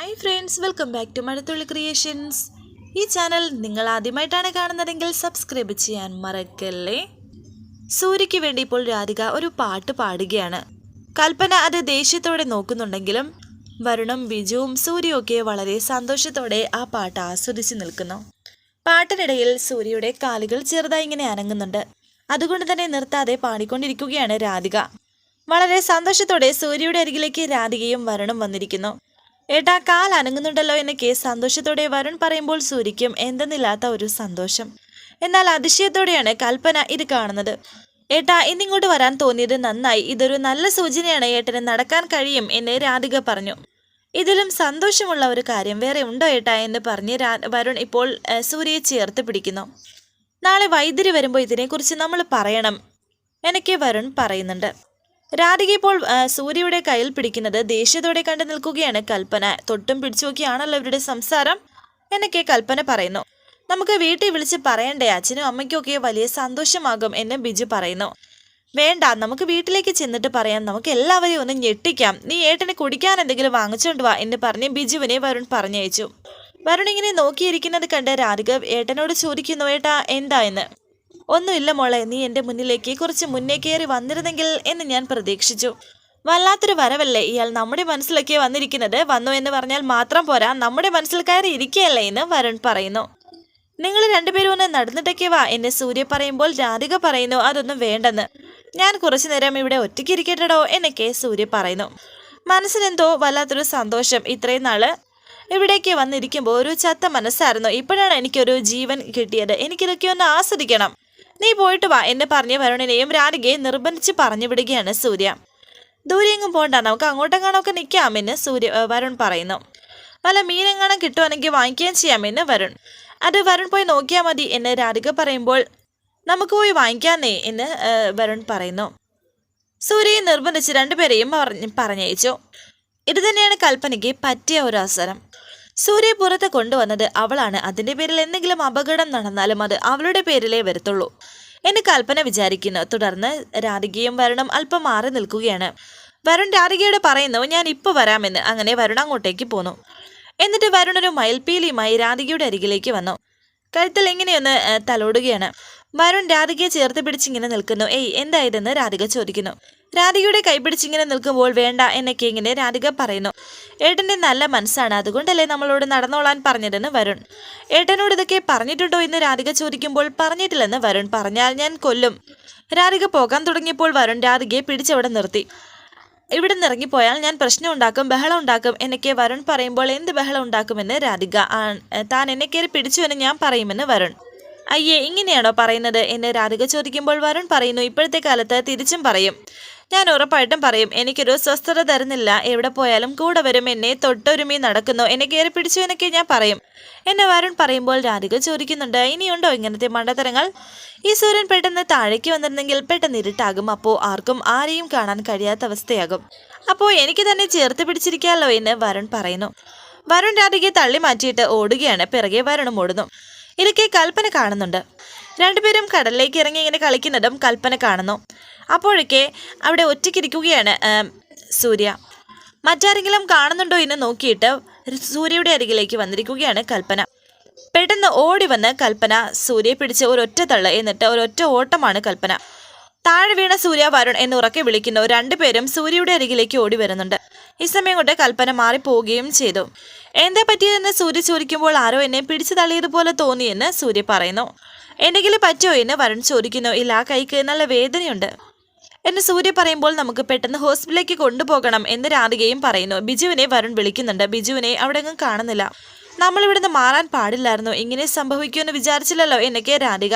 Hi friends, welcome back to Mazhathulli creations. ഈ channel നിങ്ങൾ ആദ്യമായിട്ടാണ് കാണുന്നതെങ്കിൽ സബ്സ്ക്രൈബ് ചെയ്യാൻ മറക്കല്ലേ. സൂര്യയ്ക്ക് വേണ്ടി ഇപ്പോൾ രാധിക ഒരു പാട്ട് പാടുകയാണ്. കൽപ്പന അത് ദേഷ്യത്തോടെ നോക്കുന്നുണ്ടെങ്കിലും വരുണും ബിജുവും സൂര്യയും ഒക്കെ വളരെ സന്തോഷത്തോടെ ആ പാട്ട് ആസ്വദിച്ച് നിൽക്കുന്നു. പാട്ടിനിടയിൽ സൂര്യയുടെ കാലുകൾ ചെറുതായി ഇങ്ങനെ അനങ്ങുന്നുണ്ട്. അതുകൊണ്ട് തന്നെ നിർത്താതെ പാടിക്കൊണ്ടിരിക്കുകയാണ് രാധിക. വളരെ സന്തോഷത്തോടെ സൂര്യയുടെ അരികിലേക്ക് രാധികയും വരുണും വന്നിരിക്കുന്നു. ഏട്ടാ, കാൽ അനങ്ങുന്നുണ്ടല്ലോ എന്നൊക്കെ സന്തോഷത്തോടെ വരുൺ പറയുമ്പോൾ സൂര്യയ്ക്കും എന്തെന്നില്ലാത്ത ഒരു സന്തോഷം. എന്നാൽ അതിശയത്തോടെയാണ് കൽപ്പന ഇത് കാണുന്നത്. ഏട്ടാ, ഇന്നിങ്ങോട്ട് വരാൻ തോന്നിയത് നന്നായി. ഇതൊരു നല്ല സൂചനയാണ്. ഏട്ടന് നടക്കാൻ കഴിയും എന്ന് രാധിക പറഞ്ഞു. ഇതിലും സന്തോഷമുള്ള ഒരു കാര്യം വേറെ ഉണ്ടോ ഏട്ടാ എന്ന് പറഞ്ഞ് വരുൺ ഇപ്പോൾ സൂര്യയെ ചേർത്ത് പിടിക്കുന്നു. നാളെ വൈദ്യുതി വരുമ്പോൾ ഇതിനെക്കുറിച്ച് നമ്മൾ പറയണം എന്നൊക്കെ വരുൺ പറയുന്നുണ്ട്. രാധിക ഇപ്പോൾ സൂര്യയുടെ കയ്യിൽ പിടിക്കുന്നത് ദേഷ്യത്തോടെ കണ്ടു നിൽക്കുകയാണ്. കൽപ്പന തൊട്ടും പിടിച്ചു നോക്കിയാണല്ലോ ഇവരുടെ സംസാരം എന്നൊക്കെ കൽപ്പന പറയുന്നു. നമുക്ക് വീട്ടിൽ വിളിച്ച് പറയണ്ടേ, അച്ഛനും അമ്മയ്ക്കും ഒക്കെ വലിയ സന്തോഷമാകും എന്ന് ബിജു പറയുന്നു. വേണ്ട, നമുക്ക് വീട്ടിലേക്ക് ചെന്നിട്ട് പറയാം, നമുക്ക് എല്ലാവരെയും ഒന്ന് ഞെട്ടിക്കാം. നീ ഏട്ടനെ കുടിക്കാൻ എന്തെങ്കിലും വാങ്ങിച്ചോണ്ട് വാ എന്ന് പറഞ്ഞ് ബിജുവിനെ വരുൺ പറഞ്ഞയച്ചു. വരുൺ ഇങ്ങനെ നോക്കിയിരിക്കുന്നത് കണ്ട് രാധിക ഏട്ടനോട് ചോദിക്കുന്നു, ഏട്ടാ എന്താ എന്ന്. ഒന്നുമില്ല മോളെ, നീ എൻ്റെ മുന്നിലേക്ക് കുറച്ച് മുന്നേ കയറി വന്നിരുന്നെങ്കിൽ എന്ന് ഞാൻ പ്രതീക്ഷിച്ചു. വല്ലാത്തൊരു വരവല്ലേ ഇയാൾ നമ്മുടെ മനസ്സിലൊക്കെ വന്നിരിക്കുന്നത്. വന്നു എന്ന് പറഞ്ഞാൽ മാത്രം പോരാ, നമ്മുടെ മനസ്സിൽ കയറി ഇരിക്കുകയല്ലേ എന്ന് വരുൺ പറയുന്നു. നിങ്ങൾ രണ്ടുപേരും ഒന്ന് നടന്നിട്ടൊക്കെ വാ എന്ന് സൂര്യ പറയുമ്പോൾ രാധിക പറയുന്നു, അതൊന്നും വേണ്ടെന്ന്. ഞാൻ കുറച്ചു നേരം ഇവിടെ ഒറ്റയ്ക്ക് ഇരിക്കട്ടെടോ എന്നൊക്കെ സൂര്യ പറയുന്നു. മനസ്സിനെന്തോ വല്ലാത്തൊരു സന്തോഷം. ഇത്രയും നാള് ഇവിടേക്ക് വന്നിരിക്കുമ്പോൾ ഒരു ചത്ത മനസ്സായിരുന്നു. ഇപ്പോഴാണ് എനിക്കൊരു ജീവൻ കിട്ടിയത്. എനിക്കിതൊക്കെ ഒന്ന് ആസ്വദിക്കണം. നീ പോയിട്ട് വാ എന്ന് പറഞ്ഞ് വരുണിനെയും രാധികയും നിർബന്ധിച്ച് പറഞ്ഞു വിടുകയാണ് സൂര്യ. ദൂരെയെങ്ങും പോണ്ട, നമുക്ക് അങ്ങോട്ടെങ്ങാണൊക്കെ നിൽക്കാമെന്ന് വരുൺ പറയുന്നു. വല്ല മീനെങ്ങാനും കിട്ടുവാണെങ്കിൽ വാങ്ങിക്കുകയും ചെയ്യാമെന്ന് വരുൺ. അത് വരുൺ പോയി നോക്കിയാൽ മതി എന്ന് രാധിക പറയുമ്പോൾ നമുക്ക് പോയി വാങ്ങിക്കാന്നേ എന്ന് വരുൺ പറയുന്നു. സൂര്യയെ നിർബന്ധിച്ച് രണ്ടുപേരെയും പറഞ്ഞയച്ചു. ഇത് തന്നെയാണ് കൽപ്പനയ്ക്ക് പറ്റിയ ഒരു അവസരം. സൂര്യ പുറത്ത് കൊണ്ടുവന്നത് അവളാണ്. അതിൻ്റെ പേരിൽ എന്തെങ്കിലും അപകടം നടന്നാലും അത് അവളുടെ പേരിലേ വരത്തുള്ളൂ എന്ന് കൽപ്പന വിചാരിക്കുന്നു. തുടർന്ന് രാധികയും വരുണും അല്പം മാറി നിൽക്കുകയാണ്. വരുൺ രാധികയോട് പറയുന്നു, ഞാൻ ഇപ്പോൾ വരാമെന്ന്. അങ്ങനെ വരുൺ അങ്ങോട്ടേക്ക് പോന്നു. എന്നിട്ട് വരുൺ ഒരു മയിൽപ്പീലിയുമായി രാധികയുടെ അരികിലേക്ക് വന്നു. കഴുത്തിൽ ഇങ്ങനെയൊന്ന് തലോടുകയാണ്. വരുൺ രാധികയെ ചേർത്ത് പിടിച്ചിങ്ങനെ നിൽക്കുന്നു. എന്തായതെന്ന് രാധിക ചോദിക്കുന്നു. രാധികയുടെ കൈ പിടിച്ചിങ്ങനെ നിൽക്കുമ്പോൾ വേണ്ട എന്നൊക്കെ ഇങ്ങനെ രാധിക പറയുന്നു. ഏട്ടൻ്റെ നല്ല മനസ്സാണ്, അതുകൊണ്ടല്ലേ നമ്മളോട് നടന്നോളാൻ പറഞ്ഞതെന്ന് വരുൺ. ഏട്ടനോട് ഇതൊക്കെ പറഞ്ഞിട്ടുണ്ടോ എന്ന് രാധിക ചോദിക്കുമ്പോൾ പറഞ്ഞിട്ടില്ലെന്ന് വരുൺ. പറഞ്ഞാൽ ഞാൻ കൊല്ലും. രാധിക പോകാൻ തുടങ്ങിയപ്പോൾ വരുൺ രാധികയെ പിടിച്ചവിടെ നിർത്തി. ഇവിടെ നിന്ന് ഇറങ്ങിപ്പോയാൽ ഞാൻ പ്രശ്നം ഉണ്ടാക്കും, ബഹളം ഉണ്ടാക്കും എന്നൊക്കെ വരുൺ പറയുമ്പോൾ എന്ത് ബഹളം ഉണ്ടാക്കുമെന്ന് രാധിക. താൻ എന്നെ കയറി പിടിച്ചു എന്ന് ഞാൻ പറയുമെന്ന് വരുൺ. അയ്യേ, ഇങ്ങനെയാണോ പറയുന്നത് എന്ന് രാധിക ചോദിക്കുമ്പോൾ വരുൺ പറയുന്നു, ഇപ്പോഴത്തെ കാലത്ത് തിരിച്ചും പറയും. ഞാൻ ഉറപ്പായിട്ടും പറയും. എനിക്കൊരു സ്വസ്ഥത തരുന്നില്ല. എവിടെ പോയാലും കൂടെ വരും. എന്നെ തൊട്ടൊരുമി നടക്കുന്നു, എന്നെ കയറി പിടിച്ചു എന്നൊക്കെ ഞാൻ പറയും എന്നെ വരുൺ പറയുമ്പോൾ രാധിക ചോദിക്കുന്നുണ്ട്, ഇനിയുണ്ടോ ഇങ്ങനത്തെ മണ്ടത്തരങ്ങൾ? ഈ സൂര്യൻ പെട്ടെന്ന് താഴേക്ക് വന്നിരുന്നെങ്കിൽ പെട്ടെന്ന് ഇരുട്ടാകും. അപ്പോൾ ആർക്കും ആരെയും കാണാൻ കഴിയാത്ത അവസ്ഥയാകും. അപ്പോൾ എനിക്ക് തന്നെ ചേർത്ത് പിടിച്ചിരിക്കാമല്ലോ എന്ന് വരുൺ പറയുന്നു. വരുൺ രാധികയെ തള്ളി മാറ്റിയിട്ട് ഓടുകയാണ്. പിറകെ വരുണും ഓടുന്നു. ഇതൊക്കെ കൽപ്പന കാണുന്നുണ്ട്. രണ്ടുപേരും കടലിലേക്ക് ഇറങ്ങി ഇങ്ങനെ കളിക്കുന്നതും കൽപ്പന കാണുന്നു. അപ്പോഴൊക്കെ അവിടെ ഒറ്റയ്ക്കിരിക്കുകയാണ് സൂര്യ. മറ്റാരെങ്കിലും കാണുന്നുണ്ടോ എന്ന് നോക്കിയിട്ട് സൂര്യയുടെ അരികിലേക്ക് വന്നിരിക്കുകയാണ് കൽപ്പന. പെട്ടെന്ന് ഓടി വന്ന് കൽപ്പന സൂര്യയെ പിടിച്ച് ഒരൊറ്റ തള്ള്, എന്നിട്ട് ഒരൊറ്റ ഓട്ടമാണ് കൽപ്പന. താഴെ വീണ സൂര്യ, വരുൺ എന്ന് ഉറക്കെ വിളിക്കുന്നു. രണ്ടുപേരും സൂര്യയുടെ അരികിലേക്ക് ഓടി വരുന്നുണ്ട്. ഈ സമയം കൊണ്ട് കൽപ്പന മാറിപ്പോവുകയും ചെയ്തു. എന്താ പറ്റിയതെന്ന് സൂര്യ ചോദിക്കുമ്പോൾ ആരോ എന്നെ പിടിച്ചു തള്ളിയതുപോലെ തോന്നിയെന്ന് സൂര്യ പറയുന്നു. എന്തെങ്കിലും പറ്റുമോ എന്ന് വരുൺ ചോദിക്കുന്നു. ഇല്ല, ആ കൈക്ക് നല്ല വേദനയുണ്ട് എന്ന് സൂര്യ പറയുമ്പോൾ നമുക്ക് പെട്ടെന്ന് ഹോസ്പിറ്റലിലേക്ക് കൊണ്ടുപോകണം എന്ന് രാധികയും പറയുന്നു. ബിജുവിനെ വരുൺ വിളിക്കുന്നുണ്ട്. ബിജുവിനെ അവിടെ ഒന്നും കാണുന്നില്ല. നമ്മളിവിടുന്ന് മാറാൻ പാടില്ലായിരുന്നു. ഇങ്ങനെ സംഭവിക്കുമെന്ന് വിചാരിച്ചില്ലല്ലോ എന്നൊക്കെ രാധിക.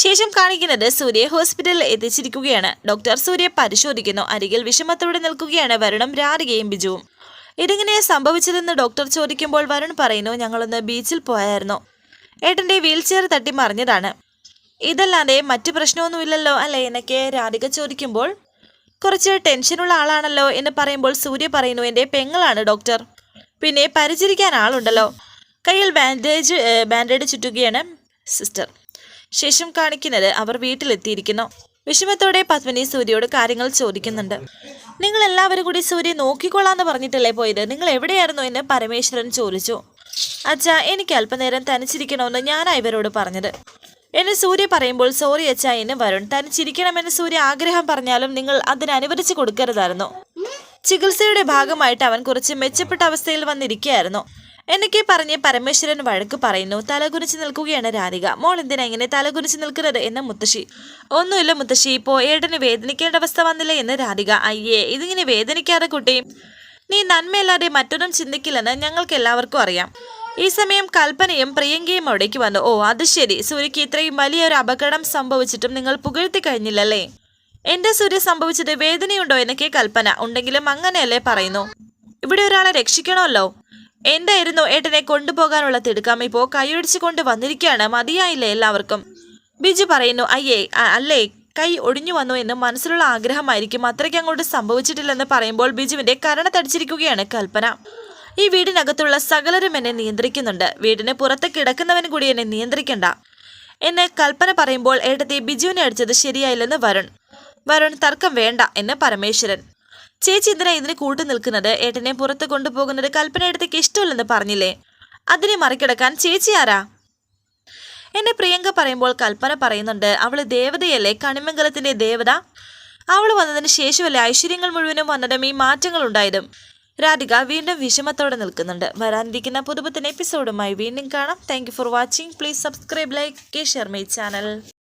ശേഷം കാണിക്കുന്നത് സൂര്യയെ ഹോസ്പിറ്റലിൽ എത്തിച്ചിരിക്കുകയാണ്. ഡോക്ടർ സൂര്യയെ പരിശോധിക്കുന്നു. അരികിൽ വിഷമത്തോടെ നിൽക്കുകയാണ് വരുണും രാധികയും ബിജുവും. ഇതെങ്ങനെയാ സംഭവിച്ചതെന്ന് ഡോക്ടർ ചോദിക്കുമ്പോൾ വരുൺ പറയുന്നു, ഞങ്ങളൊന്ന് ബീച്ചിൽ പോയായിരുന്നു. ഏട്ടൻ്റെ വീൽ ചെയർ തട്ടി മറിഞ്ഞതാണ്. ഇതല്ലാതെ മറ്റു പ്രശ്നമൊന്നുമില്ലല്ലോ അല്ലേ എന്നൊക്കെ രാധിക ചോദിക്കുമ്പോൾ കുറച്ച് ടെൻഷനുള്ള ആളാണല്ലോ എന്ന് പറയുമ്പോൾ സൂര്യ പറയുന്നു, എൻ്റെ പെങ്ങളാണ് ഡോക്ടർ. പിന്നെ പരിചരിക്കാൻ ആളുണ്ടല്ലോ. കയ്യിൽ ബാൻഡേഡ് ചുറ്റുകയാണ് സിസ്റ്റർ. ശേഷം കാണിക്കുന്നത് അവർ വീട്ടിലെത്തിയിരിക്കുന്നു. വിഷമത്തോടെ പത്മിനി സൂര്യയോട് കാര്യങ്ങൾ ചോദിക്കുന്നുണ്ട്. നിങ്ങൾ എല്ലാവരും കൂടി സൂര്യ നോക്കിക്കൊള്ളാന്ന് പറഞ്ഞിട്ടല്ലേ പോയത്, നിങ്ങൾ എവിടെയായിരുന്നു എന്ന് പരമേശ്വരൻ ചോദിച്ചു. അച്ഛാ, എനിക്ക് അല്പനേരം തനിച്ചിരിക്കണമെന്ന് ഞാനാ ഇവരോട് പറഞ്ഞത് എന്ന് സൂര്യ പറയുമ്പോൾ, സോറി അച്ഛാ എന്ന് വരുൺ. തനിച്ചിരിക്കണമെന്ന് സൂര്യ ആഗ്രഹം പറഞ്ഞാലും നിങ്ങൾ അതിന് അനുവദിച്ചു കൊടുക്കരുതായിരുന്നു. ചികിത്സയുടെ ഭാഗമായിട്ട് അവൻ കുറച്ച് മെച്ചപ്പെട്ട അവസ്ഥയിൽ വന്നിരിക്കുകയായിരുന്നു എന്നൊക്കെ പറഞ്ഞ് പരമേശ്വരൻ വഴക്ക് പറയുന്നു. തലകുനിച്ച് നിൽക്കുകയാണ് രാധിക. മോൾ എന്തിനാ ഇങ്ങനെ തലകുനിച്ച് നിൽക്കുന്നത് എന്ന് മുത്തശ്ശി. ഒന്നുമില്ല മുത്തശ്ശി, ഇപ്പോൾ ഏട്ടന് വേദനിക്കേണ്ട അവസ്ഥ വന്നില്ലേ എന്ന് രാധിക. അയ്യേ, ഇതിങ്ങനെ വേദനിക്കാതെ കുട്ടി, നീ നന്മയല്ലാതെ മറ്റൊന്നും ചിന്തിക്കില്ലെന്ന് ഞങ്ങൾക്ക് എല്ലാവർക്കും അറിയാം. ഈ സമയം കൽപ്പനയും പ്രിയങ്കയും അവിടേക്ക് വന്നു. ഓ അത് ശരി, സൂര്യക്ക് ഇത്രയും വലിയൊരു അപകടം സംഭവിച്ചിട്ടും നിങ്ങൾ പുകഴ്ത്തി കഴിഞ്ഞില്ലല്ലേ? എന്റെ സൂര്യ സംഭവിച്ചത് വേദനയുണ്ടോ എന്നൊക്കെ കൽപ്പന. ഉണ്ടെങ്കിലും അങ്ങനെയല്ലേ പറയുന്നു. ഇവിടെ ഒരാളെ രക്ഷിക്കണമല്ലോ. എന്തായിരുന്നു ഏട്ടനെ കൊണ്ടുപോകാനുള്ള തിടുക്കം, ഇപ്പോൾ കൈയൊടിച്ചു കൊണ്ട് വന്നിരിക്കുകയാണ്. മതിയായില്ലേ എല്ലാവർക്കും? ബിജു പറയുന്നു. അല്ലേ, കൈ ഒടിഞ്ഞു വന്നു എന്ന് മനസ്സിലുള്ള ആഗ്രഹമായിരിക്കും, അത്രയ്ക്ക് അങ്ങോട്ട് സംഭവിച്ചിട്ടില്ലെന്ന് പറയുമ്പോൾ ബിജുവിന്റെ കരണത്തടിച്ചിരിക്കുകയാണ് കൽപ്പന. ഈ വീടിനകത്തുള്ള സകലരും എന്നെ നിയന്ത്രിക്കുന്നുണ്ട്, വീടിന് പുറത്ത് കിടക്കുന്നവൻ കൂടി എന്നെ നിയന്ത്രിക്കണ്ട എന്ന് കൽപ്പന പറയുമ്പോൾ, ഏട്ടത്തെ ബിജുവിനെ അടിച്ചത് ശരിയായില്ലെന്ന് വരുൺ തർക്കം വേണ്ട എന്ന് പരമേശ്വരൻ. ചേച്ചി എന്തിനാ ഇതിന് കൂട്ടു നിൽക്കുന്നത്? ഏട്ടനെ പുറത്ത് കൊണ്ടുപോകുന്നത് കൽപ്പന എടുത്തേക്ക് ഇഷ്ടമില്ലെന്ന് പറഞ്ഞില്ലേ, അതിനെ മറികടക്കാൻ ചേച്ചി ആരാ എന്നെ പ്രിയങ്ക പറയുമ്പോൾ കൽപ്പന പറയുന്നുണ്ട്, അവള് ദേവതയല്ലേ, കണിമംഗലത്തിന്റെ ദേവത. അവള് വന്നതിന് ശേഷമല്ലേ ഐശ്വര്യങ്ങൾ മുഴുവനും വന്നതും ഈ മാറ്റങ്ങൾ ഉണ്ടായതും. രാധിക വീണ്ടും വിഷമത്തോടെ നിൽക്കുന്നുണ്ട്. വരാനിരിക്കുന്ന പുതുപുത്തൻ എപ്പിസോഡുമായി വീണ്ടും കാണാം. Thank you for watching. Please subscribe, like, share my channel.